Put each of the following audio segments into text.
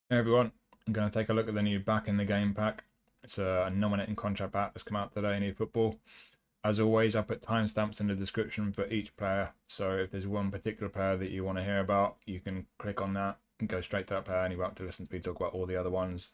Hey everyone, I'm going to take a look at the new Back in the Game pack. It's a nominating contract pack that's come out today in eFootball. As always, I put timestamps in the description for each player, so if there's one particular player that you want to hear about, you can click on that and go straight to that player and you won't have to listen to me talk about all the other ones.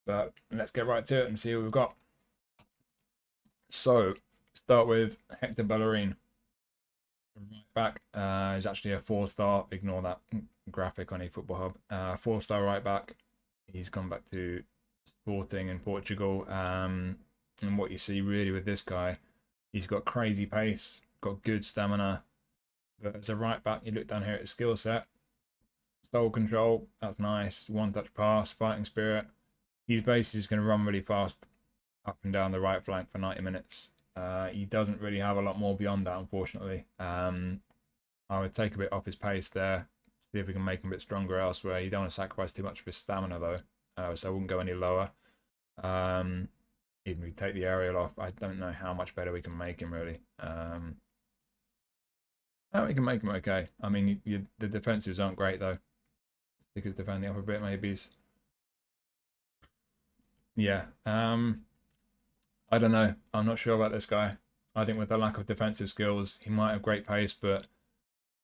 But let's get right to it and see what we've got. So, start with Hector Bellerin. Right back is actually a 4-star. Ignore that graphic on eFootball Hub. 4-star right back. He's gone back to Sporting in Portugal. And what you see really with this guy, he's got crazy pace, got good stamina. But as a right back, you look down here at his skill set. Soul control, that's nice. One touch pass, fighting spirit. He's basically just going to run really fast up and down the right flank for 90 minutes. He doesn't really have a lot more beyond that, unfortunately. I would take a bit off his pace there, see if we can make him a bit stronger elsewhere. You don't want to sacrifice too much of his stamina, though, so I wouldn't go any lower. Even if we take the aerial off, I don't know how much better we can make him, really. We can make him okay. I mean, the defensives aren't great, though. They could defend the up a bit, maybe. Yeah. I don't know. I'm not sure about this guy. I think with the lack of defensive skills, he might have great pace, but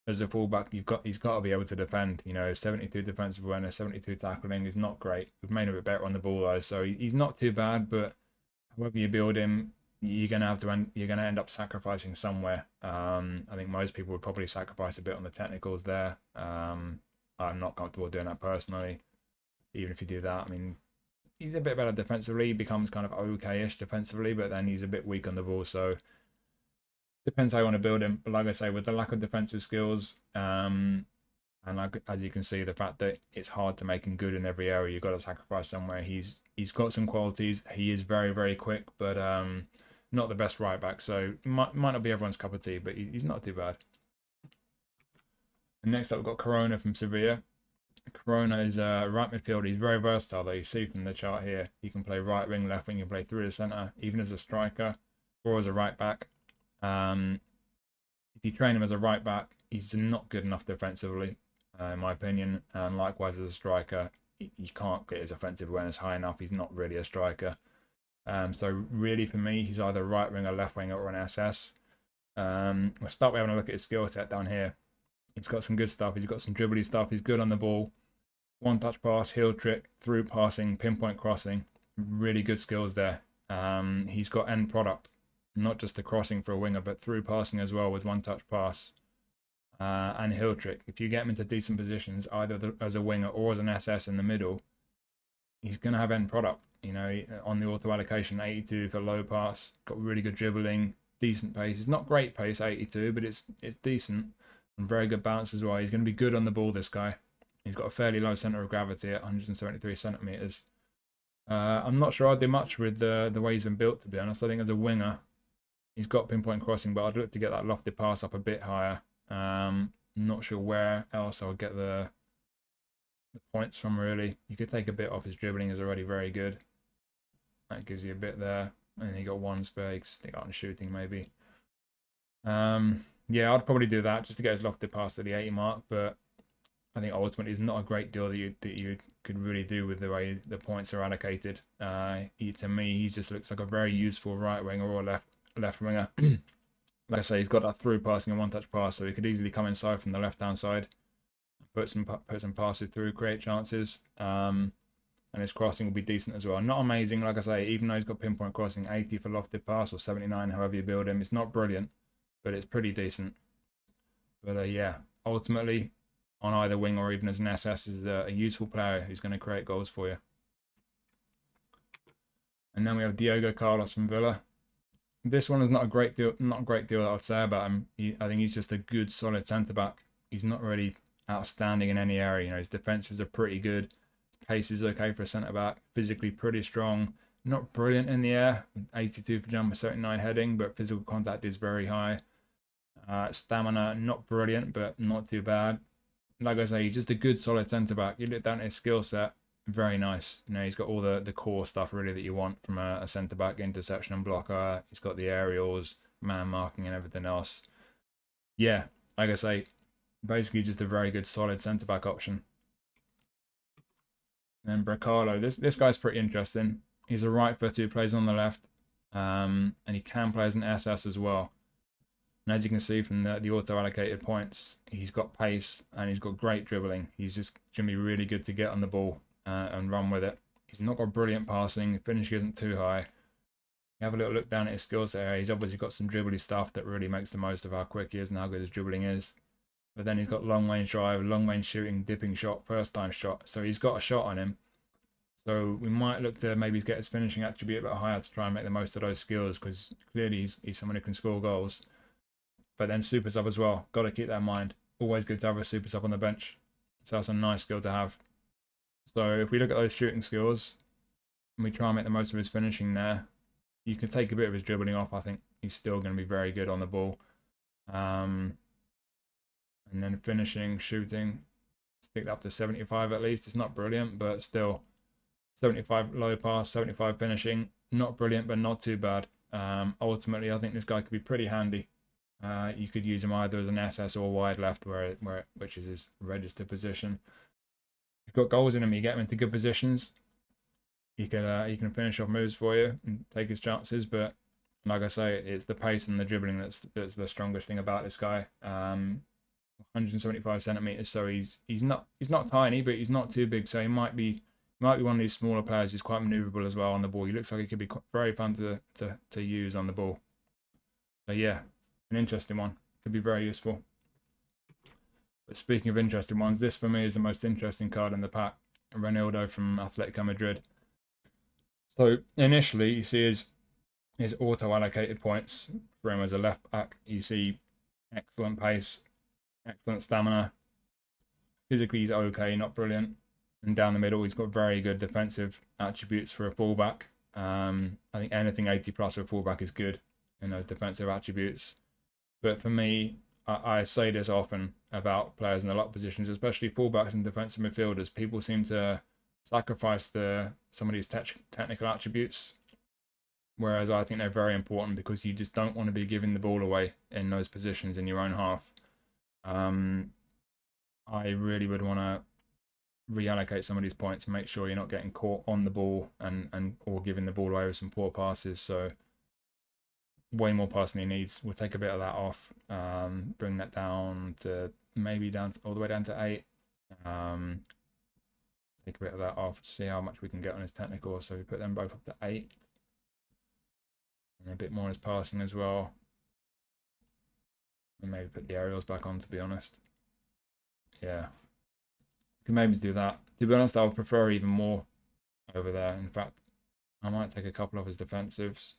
as a fullback, he's got to be able to defend. 72 defensive awareness, 72 tackling is not great. We've made him a bit better on the ball though, so he's not too bad. But however you build him, you're gonna end up sacrificing somewhere. I think most people would probably sacrifice a bit on the technicals there. I'm not comfortable doing that personally. Even if you do that, I mean, he's a bit better defensively. He becomes kind of okay-ish defensively, but then he's a bit weak on the ball. So depends how you want to build him. But like I say, with the lack of defensive skills, and like as you can see, the fact that it's hard to make him good in every area, you've got to sacrifice somewhere. He's got some qualities. He is very, very quick, but not the best right back. So might not be everyone's cup of tea, but he's not too bad. And next up, we've got Corona from Sevilla. Corona is a right midfielder. He's very versatile, though. You see from the chart here, he can play right wing, left wing, he can play through the centre, even as a striker or as a right back. If you train him as a right back, he's not good enough defensively, in my opinion. And likewise, as a striker, he can't get his offensive awareness high enough. He's not really a striker. So really, for me, he's either right winger, left winger, or an SS. We'll start by having a look at his skill set down here. He's got some good stuff. He's got some dribbly stuff. He's good on the ball. One touch pass, heel trick, through passing, pinpoint crossing. Really good skills there. He's got end product, not just the crossing for a winger, but through passing as well with one touch pass. And heel trick. If you get him into decent positions, either as a winger or as an SS in the middle, he's going to have end product. On the auto allocation, 82 for low pass. Got really good dribbling, decent pace. It's not great pace, 82, but it's decent and very good balance as well. He's going to be good on the ball, this guy. He's got a fairly low center of gravity at 173 centimeters. I'm not sure I'd do much with the way he's been built, to be honest. I think as a winger, he's got pinpoint crossing, but I'd look to get that lofted pass up a bit higher. Not sure where else I would get the points from, really. You could take a bit off. His dribbling is already very good. That gives you a bit there. And he got one spare. You can stick out on shooting, maybe. Yeah, I'd probably do that just to get his lofted pass to the 80 mark, but I think ultimately it's not a great deal that you could really do with the way the points are allocated. To me, he just looks like a very useful right winger or left winger. Like I say, he's got that through passing and one touch pass, so he could easily come inside from the left hand side, put some passes through, create chances. And his crossing will be decent as well. Not amazing, like I say, even though he's got pinpoint crossing, 80 for lofted pass or 79, however you build him. It's not brilliant, but it's pretty decent. But yeah, ultimately, on either wing or even as an SS, is a useful player who's going to create goals for you. And then we have Diogo Carlos from Villa. This one is not a great deal that I'd say about him. I think he's just a good, solid centre back. He's not really outstanding in any area. His defenses are pretty good. His pace is okay for a centre back. Physically pretty strong. Not brilliant in the air. 82 for jumper, 79 heading, but physical contact is very high. Stamina, not brilliant, but not too bad. Like I say, he's just a good, solid centre back. You look down at his skill set, very nice. He's got all the core stuff really that you want from a centre back: interception and blocker. He's got the aerials, man marking, and everything else. Yeah, like I say, basically just a very good, solid centre back option. And Brekalo, this guy's pretty interesting. He's a right footer who plays on the left, and he can play as an SS as well. And as you can see from the auto-allocated points, he's got pace and he's got great dribbling. He's just going to be really good to get on the ball and run with it. He's not got brilliant passing. The finish isn't too high. You have a little look down at his skills there. He's obviously got some dribbly stuff that really makes the most of how quick he is and how good his dribbling is. But then he's got long range drive, long range shooting, dipping shot, first time shot. So he's got a shot on him. So we might look to maybe get his finishing attribute a bit higher to try and make the most of those skills, because clearly he's someone who can score goals. But then super sub as well. Got to keep that in mind. Always good to have a super sub on the bench. So that's a nice skill to have. So if we look at those shooting skills and we try and make the most of his finishing there, you can take a bit of his dribbling off. I think he's still going to be very good on the ball. And then finishing, shooting, stick that up to 75 at least. It's not brilliant, but still 75 low pass, 75 finishing. Not brilliant, but not too bad. Ultimately, I think this guy could be pretty handy. You could use him either as an SS or wide left, which is his registered position. He's got goals in him. You get him into good positions. He can finish off moves for you and take his chances. But like I say, it's the pace and the dribbling that's the strongest thing about this guy. 175 centimeters, so he's not tiny, but he's not too big. So he might be one of these smaller players who's quite maneuverable as well on the ball. He looks like he could be very fun to use on the ball. So yeah, an interesting one. Could be very useful. But speaking of interesting ones, this for me is the most interesting card in the pack. Reinildo from Atletico Madrid. So initially, you see his auto-allocated points for him as a left back. You see excellent pace, excellent stamina. Physically, he's okay, not brilliant. And down the middle, he's got very good defensive attributes for a fullback. I think anything 80 plus for a fullback is good in those defensive attributes. But for me, I say this often about players in the lock positions, especially fullbacks and defensive midfielders. People seem to sacrifice some of these technical attributes, whereas I think they're very important, because you just don't want to be giving the ball away in those positions in your own half. I really would want to reallocate some of these points and make sure you're not getting caught on the ball and or giving the ball away with some poor passes. So way more passing he needs. We'll take a bit of that off, bring that down to maybe all the way down to 8. Take a bit of that off, see how much we can get on his technical. So we put them both up to 8. And a bit more on his passing as well. And maybe put the aerials back on, to be honest. Yeah. We can maybe do that. To be honest, I would prefer even more over there. In fact, I might take a couple of his defensives.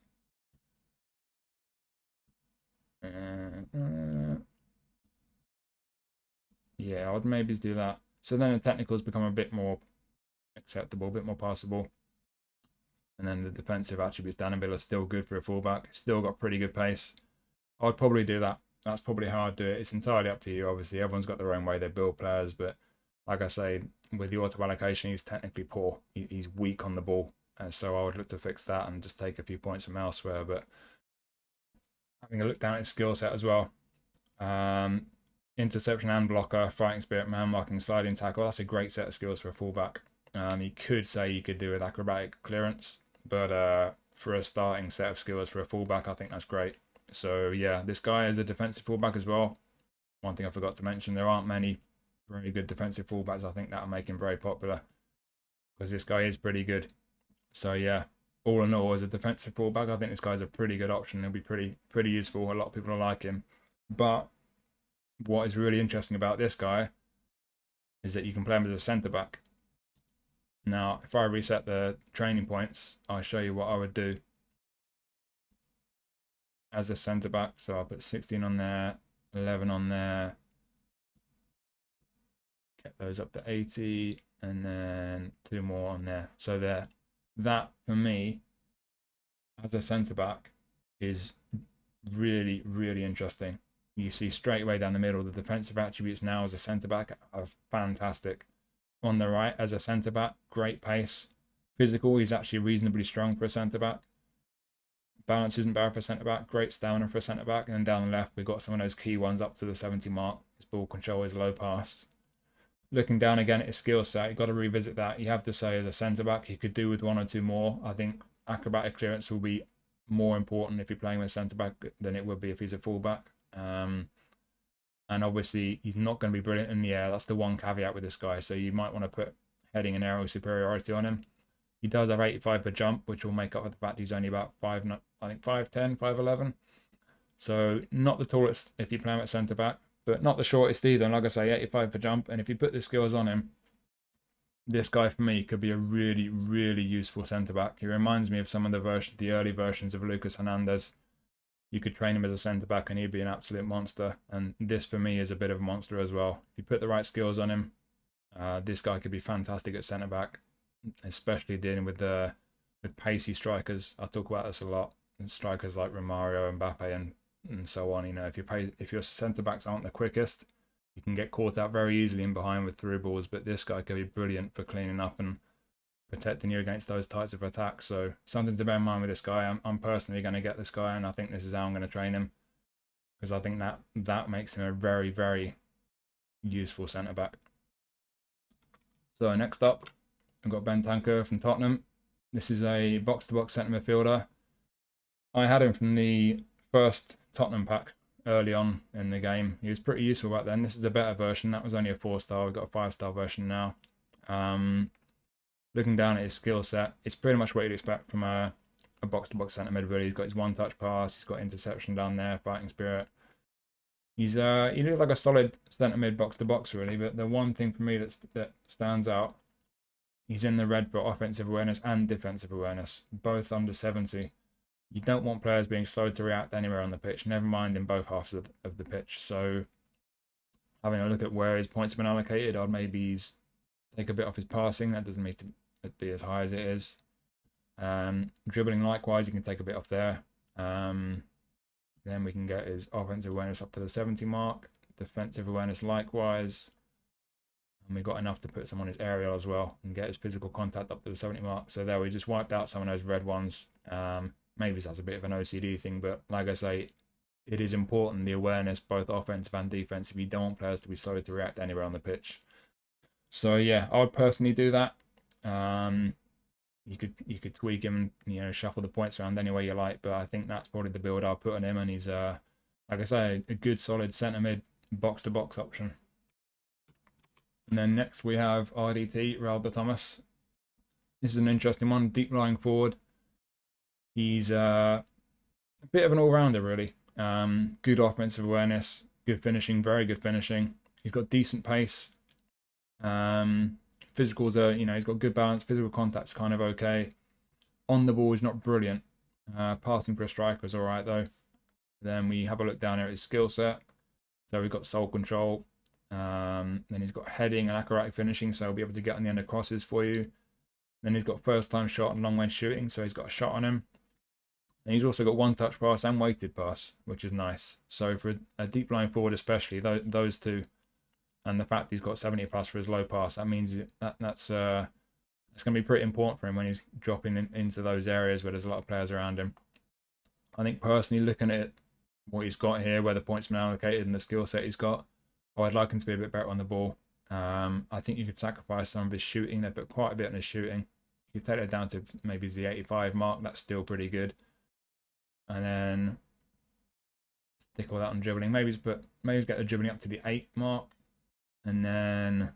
Yeah, I would maybe do that. So then the technicals become a bit more acceptable, a bit more passable. And then the defensive attributes down the middle are still good for a fullback. Still got pretty good pace. I'd probably do that. That's probably how I'd do it. It's entirely up to you, obviously. Everyone's got their own way they build players. But like I say, with the auto allocation, he's technically poor. He's weak on the ball. And so I would look to fix that and just take a few points from elsewhere. But having a look down at his skill set as well. Interception and blocker, fighting spirit, man marking, sliding tackle. That's a great set of skills for a fullback. You could say you could do with acrobatic clearance, but for a starting set of skills for a fullback, I think that's great. So yeah, this guy is a defensive fullback as well. One thing I forgot to mention, there aren't many very good defensive fullbacks. I think that'll make him very popular, because this guy is pretty good. So yeah, all in all, as a defensive fullback, I think this guy's a pretty good option. He'll be pretty useful. A lot of people will like him. But what is really interesting about this guy is that you can play him as a centre back. Now, if I reset the training points, I'll show you what I would do as a centre back. So I'll put 16 on there, 11 on there, get those up to 80, and then 2 more on there. So there, that for me as a centre back is really, really interesting. You see straight away down the middle, the defensive attributes now as a centre back are fantastic. On the right, as a centre back, great pace. Physical, he's actually reasonably strong for a centre back. Balance isn't bad for a centre back. Great stamina for a centre back. And then down the left, we've got some of those key ones up to the 70 mark. His ball control is low pass. Looking down again at his skill set, you've got to revisit that. You have to say, as a centre back, he could do with 1 or 2 more. I think acrobatic clearance will be more important if you're playing with a centre back than it would be if he's a fullback. And obviously, he's not going to be brilliant in the air. That's the one caveat with this guy. So you might want to put heading and aerial superiority on him. He does have 85 per jump, which will make up for the fact he's only about 5'10", 5'11". So not the tallest if you play him at centre back, but not the shortest either. And like I say, 85 per jump. And if you put the skills on him, this guy for me could be a really, really useful centre back. He reminds me of some of the early versions of Lucas Hernandez. You could train him as a centre back and he'd be an absolute monster. And this for me is a bit of a monster as well. If you put the right skills on him, this guy could be fantastic at centre back, especially dealing with pacey strikers. I talk about this a lot. Strikers like Romario, Mbappe, and so on. You know, if your centre backs aren't the quickest, you can get caught out very easily in behind with through balls. But this guy could be brilliant for cleaning up and protecting you against those types of attacks. So something to bear in mind with this guy. I'm personally going to get this guy, and I think this is how I'm going to train him, because I think that makes him a very, very useful centre back. So next up, I've got Bentancur from Tottenham. This is a box-to-box centre midfielder. I had him from the first Tottenham pack early on in the game. He was pretty useful back then. This is a better version. That was only a 4-star. We've got a 5-star version now. Looking down at his skill set, it's pretty much what you'd expect from a box-to-box centre midfielder. He's got his one-touch pass. He's got interception down there, fighting spirit. He looks like a solid centre mid box-to-box really, but the one thing for me that stands out, he's in the red for offensive awareness and defensive awareness, both under 70. You don't want players being slow to react anywhere on the pitch, never mind in both halves of the pitch. So having a look at where his points have been allocated, I'd maybe take a bit off his passing. That doesn't need to be as high as it is. Dribbling likewise, you can take a bit off there. Then we can get his offensive awareness up to the 70 mark. Defensive awareness likewise. And we've got enough to put some on his aerial as well and get his physical contact up to the 70 mark. So there, we just wiped out some of those red ones. Maybe that's a bit of an OCD thing, but like I say, it is important, the awareness, both offensive and defensive. You don't want players to be slow to react anywhere on the pitch. So yeah, I would personally do that. You could tweak him, shuffle the points around any way you like, but I think that's probably the build I'll put on him, and he's like I say, a good solid centre mid box to box option. And then next we have RDT, Raul De Tomas. This is an interesting one, deep lying forward. He's a bit of an all-rounder really. Good offensive awareness, good finishing, very good finishing. He's got decent pace. Physicals are, he's got good balance. Physical contact's kind of okay. On the ball, he's not brilliant. Passing for a striker is all right though. Then we have a look down here at his skill set. So we've got soul control. Then he's got heading and acrobatic finishing, so he'll be able to get on the end of crosses for you. Then he's got first time shot and long range shooting, so he's got a shot on him. And he's also got one touch pass and weighted pass, which is nice. So for a deep line forward especially, those two, and the fact he's got 70 plus for his low pass, that means that's going to be pretty important for him when he's dropping into those areas where there's a lot of players around him. I think personally, looking at what he's got here, where the points have been allocated and the skill set he's got, I'd like him to be a bit better on the ball. I think you could sacrifice some of his shooting. They put quite a bit on his shooting. You could take that down to maybe the 85 mark. That's still pretty good. And then stick all that on dribbling. Maybe get the dribbling up to the 8 mark. And then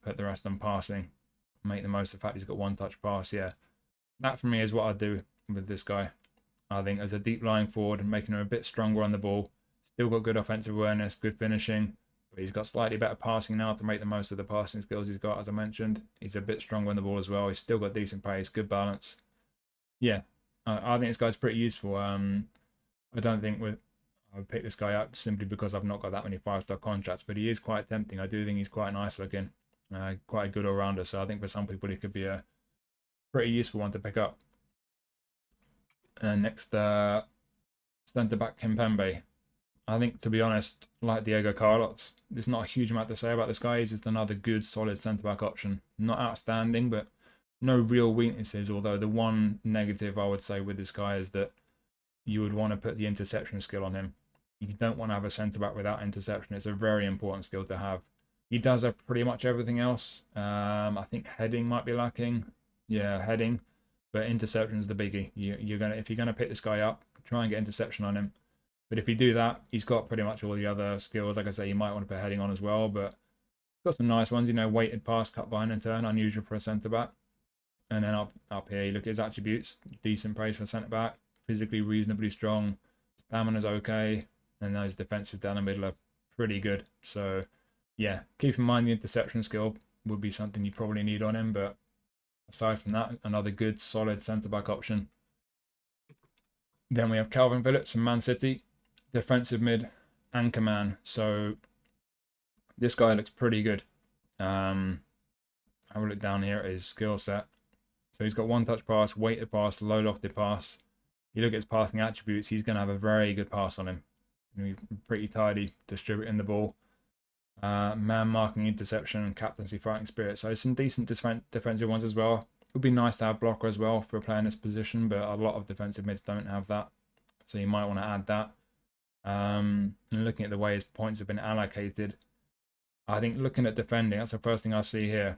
put the rest on passing. Make the most of the fact he's got one touch pass. Yeah, that for me is what I'd do with this guy. I think as a deep lying forward and making him a bit stronger on the ball. Still got good offensive awareness, good finishing. But he's got slightly better passing now to make the most of the passing skills he's got, as I mentioned. He's a bit stronger on the ball as well. He's still got decent pace, good balance. Yeah, I think this guy's pretty useful. I don't think I would pick this guy up simply because I've not got that many 5-star contracts, but he is quite tempting. I do think he's quite nice looking, quite a good all-rounder. So I think for some people he could be a pretty useful one to pick up. And next, centre-back Kimpembe. I think, to be honest, like Diego Carlos, there's not a huge amount to say about this guy. He's just another good, solid centre-back option. Not outstanding, but no real weaknesses, although the one negative I would say with this guy is that you would want to put the interception skill on him. You don't want to have a centre-back without interception. It's a very important skill to have. He does have pretty much everything else. I think heading might be lacking. Yeah, heading, but interception's the biggie. If you're gonna pick this guy up, try and get interception on him. But if you do that, he's got pretty much all the other skills. Like I say, you might want to put heading on as well, but got some nice ones. Weighted pass, cut behind and turn, unusual for a centre back. And then up here, you look at his attributes. Decent praise for a centre back. Physically reasonably strong. Stamina's okay. And those defensives down the middle are pretty good. So yeah, keep in mind the interception skill would be something you probably need on him. But aside from that, another good, solid centre back option. Then we have Calvin Phillips from Man City. Defensive mid, anchor man. So this guy looks pretty good. Have a look down here at his skill set. So he's got one touch pass, weighted pass, low lofted pass. You look at his passing attributes, he's going to have a very good pass on him. He's pretty tidy distributing the ball. Man marking, interception, captaincy, fighting spirit. So some decent defensive ones as well. It would be nice to have blocker as well for a player in this position, but a lot of defensive mids don't have that. So you might want to add that. And looking at the way his points have been allocated, I think looking at defending, that's the first thing I see here.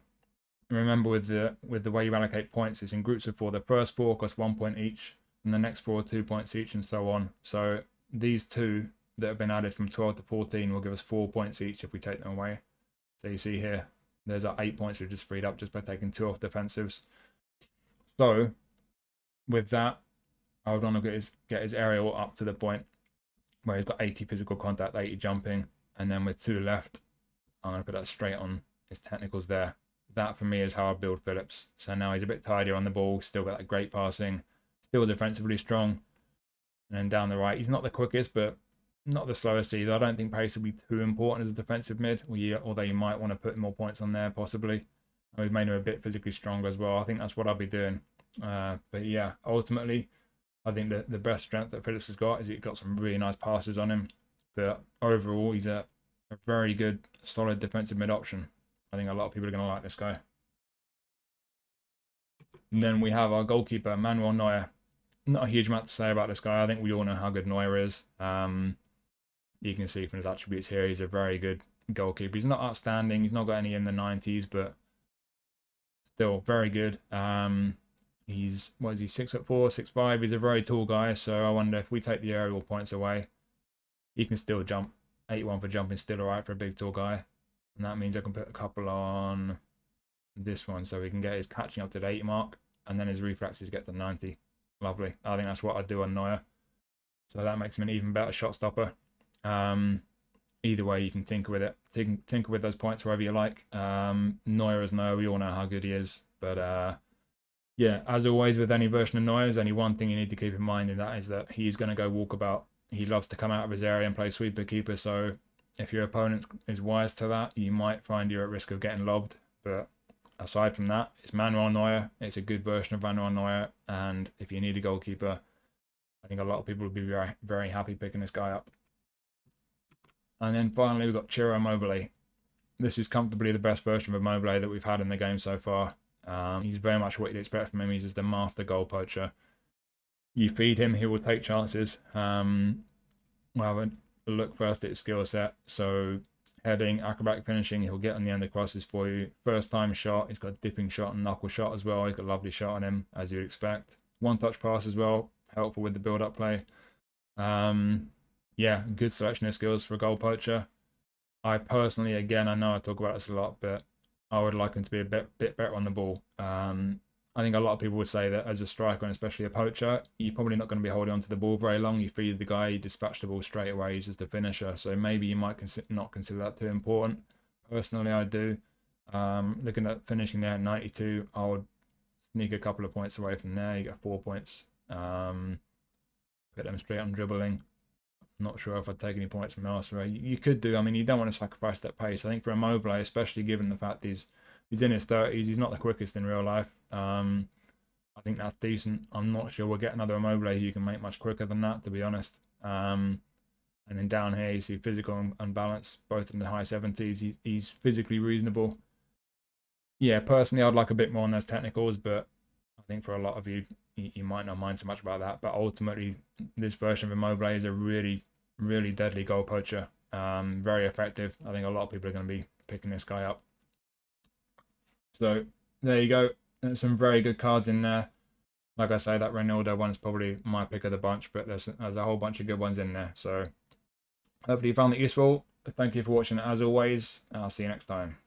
Remember with the way you allocate points, it's in groups of 4. The first 4 cost 1 point each, and the next 4 2 points each, and so on. So these 2 that have been added from 12 to 14 will give us 4 points each if we take them away. So you see here, there's our 8 points we've just freed up just by taking 2 off defensives. So with that, I would want to get his aerial up to the point where he's got 80 physical contact, 80 jumping, and then with 2 left, I'm going to put that straight on his technicals there. That for me is how I build Phillips. So now he's a bit tidier on the ball, still got that great passing, still defensively strong. And then down the right, he's not the quickest, but not the slowest either. I don't think pace will be too important as a defensive mid, although you might want to put more points on there possibly. And we've made him a bit physically stronger as well. I think that's what I'll be doing. But yeah, ultimately, I think the best strength that Phillips has got is he's got some really nice passes on him. But overall, he's a very good, solid defensive mid option. I think a lot of people are going to like this guy. And then we have our goalkeeper, Manuel Neuer. Not a huge amount to say about this guy. I think we all know how good Neuer is. You can see from his attributes here, he's a very good goalkeeper. He's not outstanding. He's not got any in the 90s, but still very good. He's, 6'4", 6'5". He's a very tall guy, so I wonder if we take the aerial points away, he can still jump. 81 for jumping, still alright for a big tall guy. And that means I can put a couple on this one, so we can get his catching up to the 80 mark, and then his reflexes get to 90. Lovely. I think that's what I'd do on Neuer. So that makes him an even better shot stopper. Either way, you can tinker with it. Tinker with those points wherever you like. Neuer is Neuer. We all know how good he is. But yeah, as always with any version of Neuer, there's only one thing you need to keep in mind, and that is that he's going to go walkabout. He loves to come out of his area and play sweeper keeper. So if your opponent is wise to that, you might find you're at risk of getting lobbed. But aside from that, it's Manuel Neuer. It's a good version of Manuel Neuer. And if you need a goalkeeper, I think a lot of people would be very, very happy picking this guy up. And then finally, we've got Ciro Immobile. This is comfortably the best version of Immobile that we've had in the game so far. He's very much what you'd expect from him. He's just a master goal poacher. You feed him, he will take chances. We'll have a look first at his skill set. So heading, acrobatic finishing, he'll get on the end of crosses for you. First time shot, he's got a dipping shot and knuckle shot as well. He's got a lovely shot on him, as you'd expect. One touch pass as well, helpful with the build-up play. Yeah, good selection of skills for a goal poacher. I personally, again, I know I talk about this a lot, but I would like him to be a bit better on the ball. I think a lot of people would say that as a striker and especially a poacher, you're probably not going to be holding on to the ball very long. You feed the guy, you dispatch the ball straight away. He's just a finisher. So maybe you might not consider that too important. Personally, I do. Looking at finishing there at 92, I would sneak a couple of points away from there. You get 4 points. Put them straight on dribbling. Not sure if I'd take any points from elsewhere. You could do. I mean, you don't want to sacrifice that pace. I think for Immobile, especially given the fact he's in his 30s, he's not the quickest in real life. I think that's decent. I'm not sure we'll get another Immobile who can make much quicker than that, to be honest. And then down here, you see physical and balance, both in the high 70s. He's physically reasonable. Yeah, personally, I'd like a bit more on those technicals, but I think for a lot of you, you might not mind so much about that. But ultimately, this version of Immobile is a really, really deadly goal poacher. Very effective. I think a lot of people are going to be picking this guy up. So there you go. There's some very good cards in there. Like I say, that Reinildo one is probably my pick of the bunch, but there's a whole bunch of good ones in there. So hopefully you found it useful. Thank you for watching as always. I'll see you next time.